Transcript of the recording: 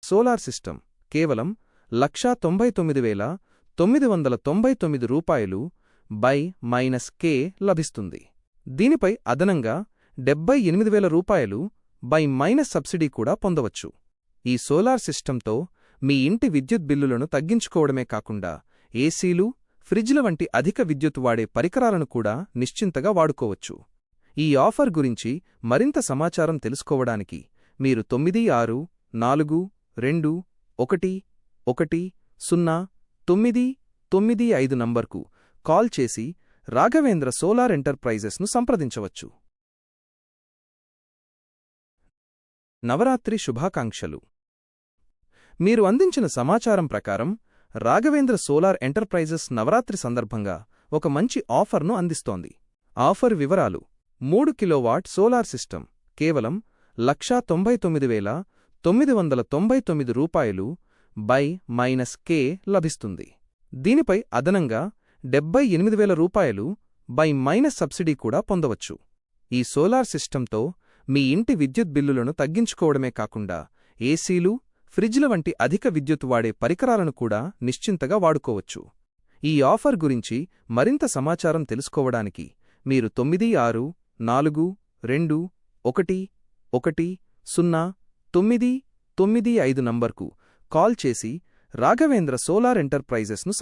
Solar system కేవలం 1,99,999 రూపాయలు by -కే లభిస్తుంది. దీనిపై అదనంగా 78,000 రూపాయలు బై మైనస్ సబ్సిడీ కూడా పొందవచ్చు. ఈ సోలార్ సిస్టంతో మీ ఇంటి విద్యుత్ బిల్లులను తగ్గించుకోవడమే కాకుండా ఏసీలు, ఫ్రిడ్జ్ల వంటి అధిక విద్యుత్ వాడే పరికరాలను కూడా నిశ్చింతగా వాడుకోవచ్చు. ఈ ఆఫర్ గురించి మరింత సమాచారం తెలుసుకోవడానికి మీరు 9642110995 నంబర్కు కాల్ చేసి రాఘవేంద్ర సోలార్ ఎంటర్ప్రైజెస్ను సంప్రదించవచ్చు. నవరాత్రి శుభాకాంక్షలు. మీరు అందించిన సమాచారం ప్రకారం రాఘవేంద్ర సోలార్ ఎంటర్ప్రైజెస్ నవరాత్రి సందర్భంగా ఒక మంచి ఆఫర్ను అందిస్తోంది. ఆఫర్ వివరాలు: 3 కిలోవాట్ సోలార్ సిస్టమ్ కేవలం 1,99,999 రూపాయలు బై -కే లభిస్తుంది. దీనిపై అదనంగా 78,000 రూపాయలు బై మైనస్ సబ్సిడీ కూడా పొందవచ్చు. ఈ సోలార్ సిస్టంతో మీ ఇంటి విద్యుత్ బిల్లులను తగ్గించుకోవడమే కాకుండా ఏసీలు, ఫ్రిడ్జ్ల వంటి అధిక విద్యుత్ వాడే పరికరాలను కూడా నిశ్చింతగా వాడుకోవచ్చు. ఈ ఆఫర్ గురించి మరింత సమాచారం తెలుసుకోవడానికి మీరు 9642110995 నంబర్కు కాల్ చేసి రాఘవేంద్ర సోలార్ ఎంటర్ప్రైజెస్ను